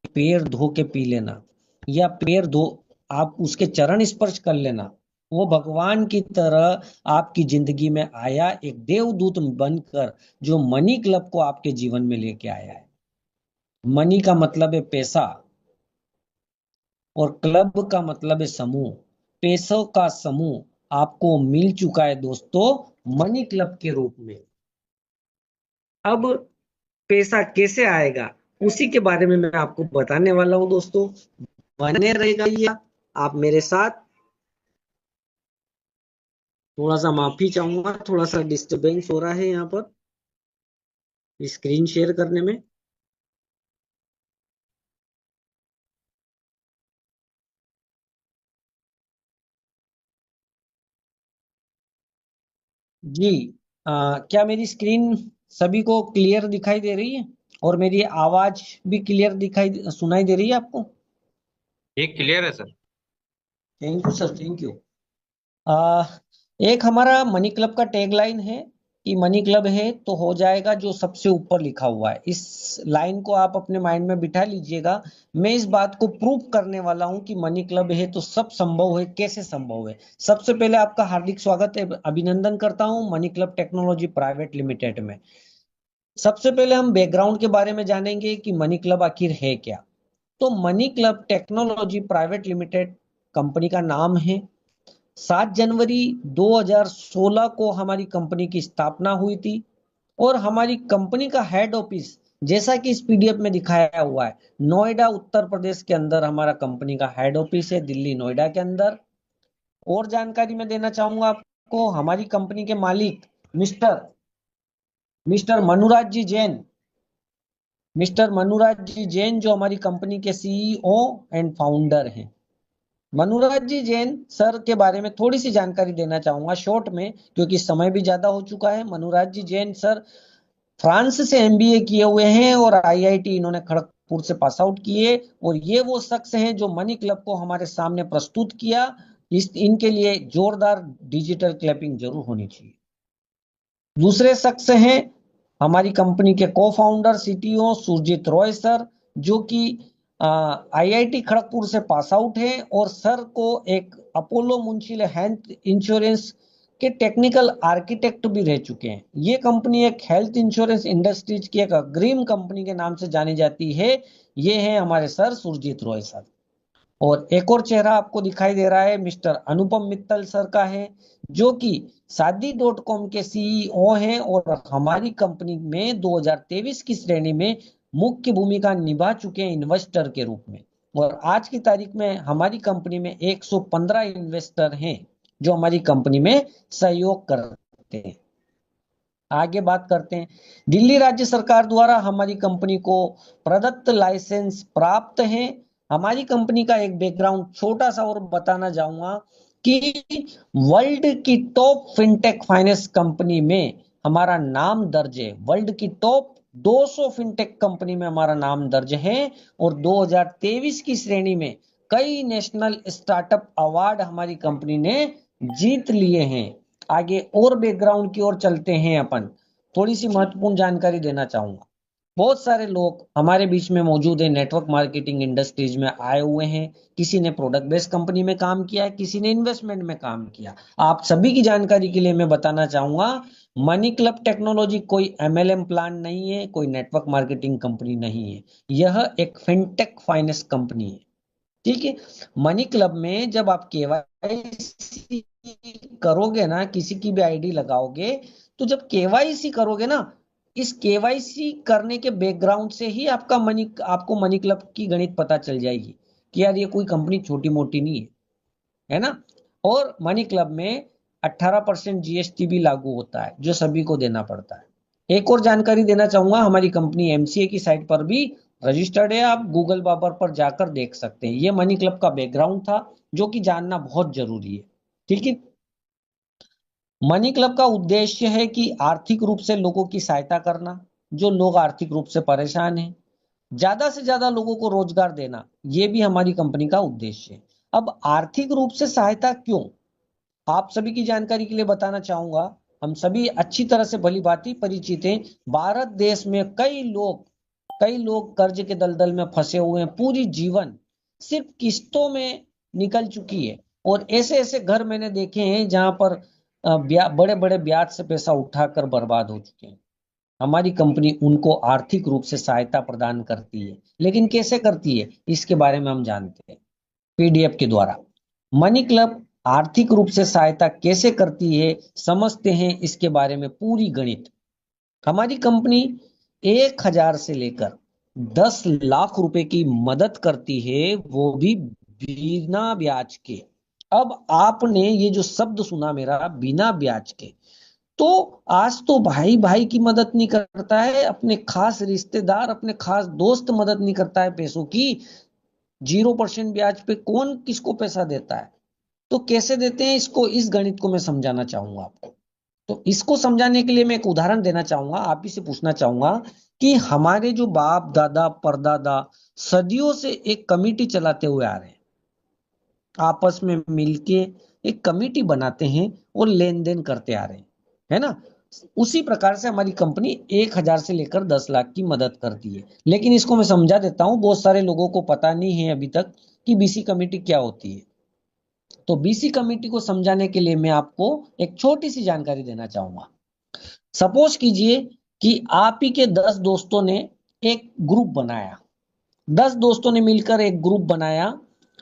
पैर धो के पी लेना, या पैर धो आप उसके चरण स्पर्श कर लेना, वो भगवान की तरह आपकी जिंदगी में आया, एक देवदूत बनकर, जो मनी क्लब को आपके जीवन में लेके आया है। मनी का मतलब है पैसा, और क्लब का मतलब है समूह। पैसों का समूह आपको मिल चुका है दोस्तों, मनी क्लब के रूप में। अब पैसा कैसे आएगा, उसी के बारे में मैं आपको बताने वाला हूं दोस्तों। बने रहेगा आप मेरे साथ। थोड़ा सा माफी चाहूंगा, थोड़ा सा डिस्टरबेंस हो रहा है यहाँ पर स्क्रीन शेयर करने में। जी, क्या मेरी स्क्रीन सभी को क्लियर दिखाई दे रही है, और मेरी आवाज भी क्लियर दिखाई सुनाई दे रही है आपको? ये क्लियर है sir. Thank you sir, thank you. आ, एक हमारा मनी क्लब का टैगलाइन है कि मनी क्लब है तो हो जाएगा जो सबसे ऊपर लिखा हुआ है। इस लाइन को आप अपने माइंड में बिठा लीजिएगा। मैं इस बात को प्रूव करने वाला हूं कि मनी क्लब है तो सब संभव है। कैसे संभव है? सबसे पहले आपका हार्दिक स्वागत है, अभिनंदन करता हूं money club technology private limited में। सबसे पहले हम बैकग्राउंड के बारे में जानेंगे कि मनी क्लब आखिर है क्या। तो money club technology private limited company का नाम है। 7 जनवरी 2016 को हमारी कंपनी की स्थापना हुई थी, और हमारी कंपनी का हेड ऑफिस, जैसा कि इस पीडीएफ में दिखाया हुआ है, नोएडा उत्तर प्रदेश के अंदर हमारा कंपनी का हेड ऑफिस है, दिल्ली नोएडा के अंदर। और जानकारी मैं देना चाहूंगा आपको, हमारी कंपनी के मालिक मिस्टर मिस्टर मनुराज जी जैन, मिस्टर मनुराज जी जैन जो हमारी कंपनी के सीईओ एंड फाउंडर हैं। मनुराज जी जैन सर के बारे में थोड़ी सी जानकारी देना चाहूंगा शॉर्ट में, क्योंकि समय भी ज्यादा हो चुका है। मनुराज जी जैन सर फ्रांस से एमबीए किए हुए हैं, और आईआईटी इन्होंने खड़गपुर से पास आउट किए, और ये वो शख्स हैं जो मनी क्लब को हमारे सामने प्रस्तुत किया। इनके लिए जोरदार डिजिटल क्लैपिंग जरूर होनी चाहिए। दूसरे शख्स हैं हमारी कंपनी के को founder CTO Surjit Roy sir, जो कि आईआईटी खड़गपुर से पास आउट है, और सर को एक अपोलो मुंशील हेल्थ इंश्योरेंस के टेक्निकल आर्किटेक्ट भी रह चुके हैं। ये कंपनी एक हेल्थ इंश्योरेंस इंडस्ट्रीज की एक अग्रीम कंपनी के नाम से जानी जाती है। ये है हमारे सर सुरजीत रॉय सर। और एक और चेहरा आपको दिखाई दे रहा है, मिस्टर अनुपम मित्तल सर का है, जो कि शादी डॉट कॉम के सीईओ हैं, और हमारी कंपनी में 2023 की श्रेणी में मुख्य भूमिका निभा चुके हैं इन्वेस्टर के रूप में। और आज की तारीख में हमारी कंपनी में 115 इन्वेस्टर हैं जो हमारी कंपनी में सहयोग करते हैं। आगे बात करते हैं। दिल्ली राज्य सरकार द्वारा हमारी कंपनी को प्रदत्त लाइसेंस प्राप्त है। हमारी कंपनी का एक बैकग्राउंड छोटा सा और बताना चाहूंगा कि वर्ल्ड की टॉप फिनटेक फाइनेंस कंपनी में हमारा नाम दर्ज है। वर्ल्ड की टॉप 200 फिनटेक कंपनी में हमारा नाम दर्ज है, और 2023 की श्रेणी में कई नेशनल स्टार्टअप अवार्ड हमारी कंपनी ने जीत लिए हैं। आगे और बैकग्राउंड की ओर चलते हैं अपन। थोड़ी सी महत्वपूर्ण जानकारी देना चाहूंगा। बहुत सारे लोग हमारे बीच में मौजूद है, नेटवर्क मार्केटिंग इंडस्ट्रीज में आए हुए हैं। किसी ने प्रोडक्ट बेस्ड कंपनी में काम किया, किसी ने इन्वेस्टमेंट में काम किया। आप सभी की जानकारी के लिए मैं बताना चाहूंगा, मनी क्लब टेक्नोलॉजी कोई एमएलएम प्लान नहीं है, कोई नेटवर्क मार्केटिंग कंपनी नहीं है। यह एक फिनटेक फाइनेंस कंपनी है। ठीक है। मनी क्लब में जब आप केवाईसी करोगे ना, किसी की भी आईडी लगाओगे, तो जब केवाईसी करोगे ना, इस केवाईसी करने के बैकग्राउंड से ही आपको मनी क्लब की गणित पता चल जाएगी कि यार ये कोई कंपनी छोटी मोटी नहीं है, है ना। और मनी क्लब में 18% जीएसटी भी लागू होता है, जो सभी को देना पड़ता है। एक और जानकारी देना चाहूंगा, हमारी कंपनी एमसीए की साइट पर भी रजिस्टर्ड है। आप गूगल बाबर पर जाकर देख सकते हैं। ये मनी क्लब का बैकग्राउंड था, जो कि जानना बहुत जरूरी है। ठीक है। मनी क्लब का उद्देश्य है कि आर्थिक रूप से लोगों की सहायता करना, जो लोग आर्थिक रूप से परेशान हैं, ज्यादा से ज्यादा लोगों को रोजगार देना, ये भी हमारी कंपनी का उद्देश्य है। अब आर्थिक रूप से सहायता क्यों, आप सभी की जानकारी के लिए बताना चाहूंगा। हम सभी अच्छी तरह से भली भांति परिचित हैं, भारत देश में कई लोग कई लोग कर्ज के दलदल में फंसे हुए हैं, पूरी जीवन सिर्फ किस्तों में निकल चुकी है। और ऐसे ऐसे घर मैंने देखे हैं जहां पर बड़े बड़े ब्याज से पैसा उठाकर बर्बाद हो चुके हैं। हमारी कंपनी उनको आर्थिक रूप से सहायता प्रदान करती है, लेकिन कैसे करती है इसके बारे में हम जानते हैं पीडीएफ के द्वारा। मनी क्लब आर्थिक रूप से सहायता कैसे करती है समझते हैं इसके बारे में पूरी गणित। हमारी कंपनी 1,000 से लेकर 10 लाख रुपए की मदद करती है, वो भी बिना ब्याज के। अब आपने ये जो शब्द सुना मेरा, बिना ब्याज के, तो आज तो भाई भाई की मदद नहीं करता है, अपने खास रिश्तेदार, अपने खास दोस्त मदद नहीं करता है पैसों की। 0% ब्याज पे कौन किसको पैसा देता है? तो कैसे देते हैं इसको, इस गणित को मैं समझाना चाहूंगा आपको। तो इसको समझाने के लिए मैं एक उदाहरण देना चाहूंगा, आप ही से पूछना चाहूंगा कि हमारे जो बाप दादा परदादा सदियों से एक कमिटी चलाते हुए आ रहे हैं, आपस में मिलके एक कमिटी बनाते हैं और लेन देन करते आ रहे हैं, है ना। उसी प्रकार से हमारी कंपनी 1,000 से लेकर 10 लाख की मदद करती है। लेकिन इसको मैं समझा देता हूं, बहुत सारे लोगों को पता नहीं है अभी तक कि बीसी कमेटी क्या होती है। तो बीसी कमेटी को समझाने के लिए मैं आपको एक छोटी सी जानकारी देना चाहूंगा। सपोज कीजिए कि आप ही के 10 दोस्तों ने एक ग्रुप बनाया, 10 दोस्तों ने मिलकर एक ग्रुप बनाया,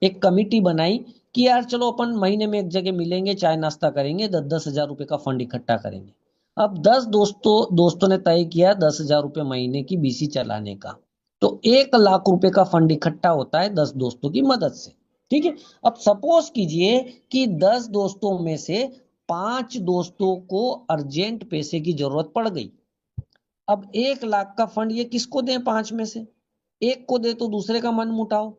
एक कमिटी बनाई कि यार चलो अपन महीने में एक जगह मिलेंगे, चाय नाश्ता करेंगे, 10-10 हजार रुपए का फंड इकट्ठा करेंगे। अब 10 दोस्तों ने तय किया 10 हजार रुपए महीने की बीसी चलाने का। तो 1 लाख रुपए का फंड इकट्ठा होता है 10 दोस्तों की मदद से। ठीक है। अब सपोज कीजिए कि 10 दोस्तों में से 5 दोस्तों को अर्जेंट पैसे की जरूरत पड़ गई। अब 1 लाख का फंड ये किसको दें? 5 में से एक को दे तो दूसरे का मन मुटाओ।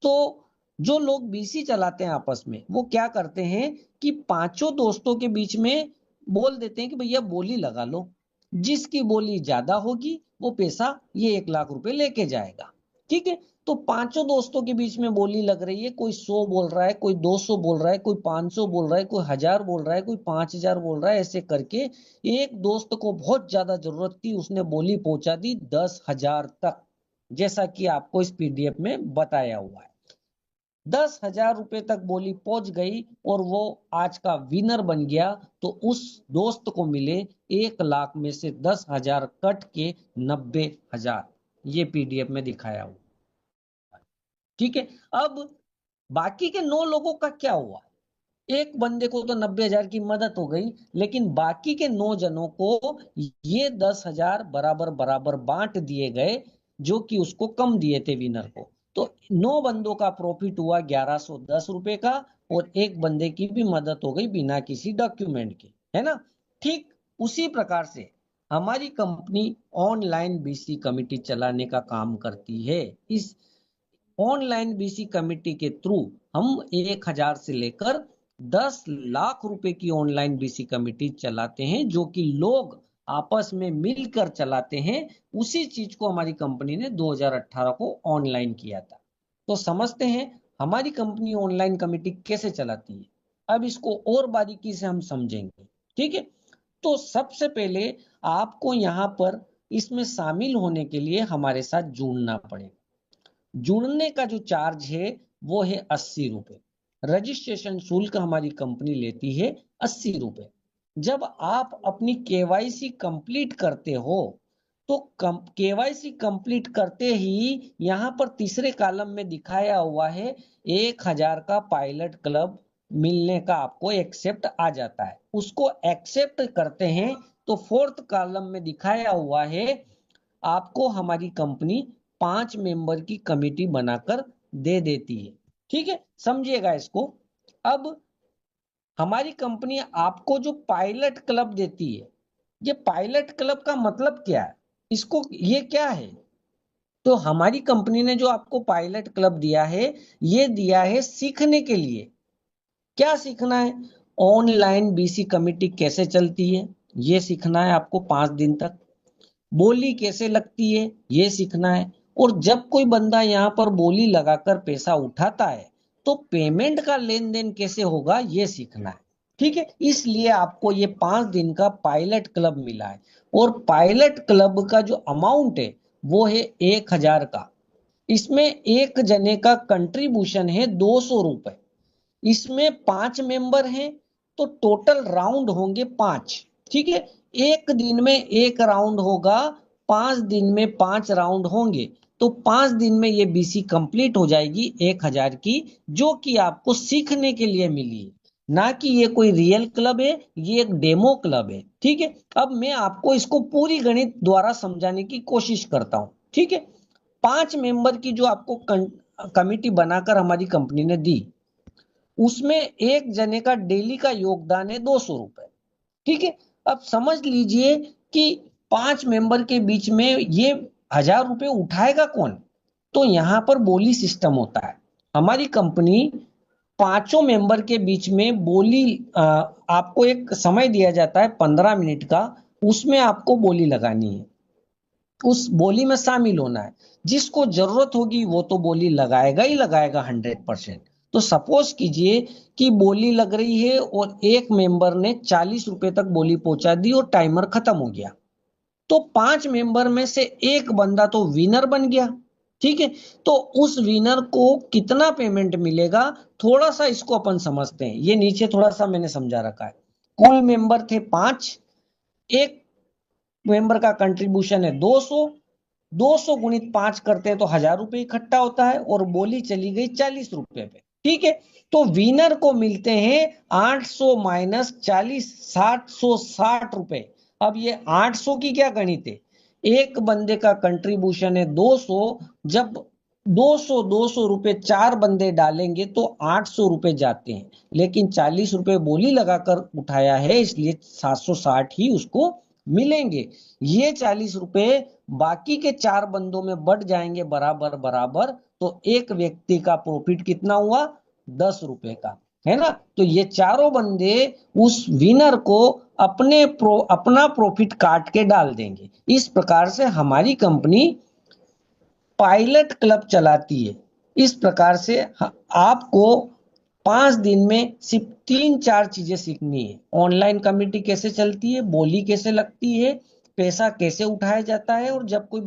तो जो लोग बीसी चलाते हैं आपस में, वो क्या करते हैं कि पांचों दोस्तों के बीच में बोल देते हैं कि भैया बोली लगा लो, जिसकी बोली ज्यादा होगी वो पैसा ये 1 लाख रुपए लेके जाएगा। ठीक है। तो पांचों दोस्तों के बीच में बोली लग रही है, कोई 100 बोल रहा है, कोई 200 बोल रहा है, कोई 500 बोल रहा है, कोई 1,000 बोल रहा है, कोई 5,000 बोल रहा है। ऐसे करके एक दोस्त को बहुत ज्यादा जरूरत थी, उसने बोली पहुंचा दी 10,000 तक, जैसा कि आपको इस पीडीएफ में बताया हुआ है। 10,000 रुपए तक बोली पहुंच गई और वो आज का विनर बन गया। तो उस दोस्त को मिले 1 लाख में से 10,000 कट के 90,000, ये पीडीएफ में दिखाया हुआ। ठीक है। अब बाकी के 9 लोगों का क्या हुआ? एक बंदे को तो 90,000 की मदद हो गई, लेकिन बाकी के 9 जनों को ये 10,000 बराबर बराबर बांट दिए गए, जो कि उसको कम दिए थे विनर को। तो 9 बंदों का प्रॉफिट हुआ 1,110 रुपए का, और एक बंदे की भी मदद हो गई बिना किसी डॉक्यूमेंट के, है ना। ठीक उसी प्रकार से हमारी कंपनी ऑनलाइन बीसी कमिटी चलाने का काम करती है। इस ऑनलाइन बीसी कमेटी के थ्रू हम 1,000 से लेकर 10 लाख रुपए की ऑनलाइन बीसी कमेटी चलाते हैं, जो कि लोग आपस में मिलकर चलाते हैं। उसी चीज को हमारी कंपनी ने 2018 को ऑनलाइन किया था। तो समझते हैं हमारी कंपनी ऑनलाइन कमेटी कैसे चलाती है। अब इसको और बारीकी से हम समझेंगे। ठीक है। तो सबसे पहले आपको यहाँ पर इसमें शामिल होने के लिए हमारे साथ जुड़ना पड़ेगा। जुड़ने का जो चार्ज है वो है 80 रुपए। रजिस्ट्रेशन शुल्क हमारी कंपनी लेती है 80 रुपए। जब आप अपनी केवाईसी कंप्लीट करते हो, तो केवाईसी कंप्लीट करते ही यहाँ पर तीसरे कॉलम में दिखाया हुआ है 1,000 का पायलट क्लब मिलने का आपको एक्सेप्ट आ जाता है। उसको एक्सेप्ट करते हैं तो फोर्थ कॉलम में दिखाया हुआ है आपको हमारी कंपनी 5 मेंबर की कमेटी बनाकर दे देती है। ठीक है, समझिएगा इसको। अब हमारी कंपनी आपको जो पायलट क्लब देती है, ये पायलट क्लब का मतलब क्या है, इसको ये क्या है? तो हमारी कंपनी ने जो आपको पायलट क्लब दिया है, ये दिया है सीखने के लिए। क्या सीखना है? ऑनलाइन बीसी कमेटी कैसे चलती है ये सीखना है आपको 5 दिन तक। बोली कैसे लगती है ये सीखना है। और जब कोई बंदा यहाँ पर बोली लगाकर पैसा उठाता है, तो पेमेंट का लेन देन कैसे होगा ये सीखना है। ठीक है। इसलिए आपको ये 5 दिन का पायलट क्लब मिला है। और पायलट क्लब का जो अमाउंट है वो है 1000 का। इसमें एक जने का कंट्रीब्यूशन है 200 रुपए। इसमें 5 मेंबर हैं तो टोटल राउंड होंगे 5। ठीक है, एक दिन में एक राउंड होगा, 5 दिन में 5 राउंड होंगे, तो 5 दिन में ये बीसी कंप्लीट हो जाएगी 1000 की, जो कि आपको सीखने के लिए मिली है, ना कि ये कोई रियल क्लब है, ये एक डेमो क्लब है। ठीक है, अब मैं आपको इसको पूरी गणित द्वारा समझाने की कोशिश करता हूं। ठीक है, 5 मेंबर की जो आपको कमिटी बनाकर हमारी कंपनी ने दी, उसमें एक जने का डेली का योगदान है 200 रुपए। ठीक है, अब समझ लीजिए कि 5 मेंबर के बीच में ये 1000 रुपए उठाएगा कौन? तो यहां पर बोली सिस्टम होता है। हमारी कंपनी 5 मेंबर के बीच में बोली, आपको एक समय दिया जाता है 15 मिनट का, उसमें आपको बोली लगानी है, उस बोली में शामिल होना है। जिसको जरूरत होगी वो तो बोली लगाएगा ही लगाएगा 100%। तो सपोज कीजिए कि बोली लग रही है और एक मेंबर ने 40 रुपए तक बोली पहुंचा दी और टाइमर खत्म हो गया, तो 5 मेंबर में से एक बंदा तो विनर बन गया। ठीक है, तो उस विनर को कितना पेमेंट मिलेगा, थोड़ा सा इसको अपन समझते हैं। ये नीचे थोड़ा सा मैंने समझा रखा है। कुल मेंबर थे 5, एक मेंबर का कंट्रीब्यूशन है 200, 200 गुणित 5 करते हैं तो 1000 रुपए इकट्ठा होता है, और बोली चली गई 40 रुपए पे। ठीक है, तो विनर को मिलते हैं 800 माइनस 40, 760 रुपए। अब ये 800 की क्या गणित है, एक बंदे का कंट्रीब्यूशन है 200, जब 200 200 रुपए 4 बंदे डालेंगे तो 800 रुपए जाते हैं, लेकिन 40 रुपए बोली लगाकर उठाया है, इसलिए 760 ही उसको मिलेंगे। ये 40 रुपए बाकी के 4 बंदों में बढ़ जाएंगे बराबर बराबर, तो एक व्यक्ति का प्रॉफिट कितना हुआ, 10 रुपए का, है ना। तो ये चारों बंदे उस विनर को अपना प्रॉफिट काट के डाल देंगे। इस प्रकार से हमारी कंपनी पायलट क्लब चलाती है। इस प्रकार से आपको 5 दिन में सिर्फ 3-4 चीजें सीखनी है। ऑनलाइन कमेटी कैसे चलती है, बोली कैसे लगती है, पैसा कैसे उठाया जाता है, और जब कोई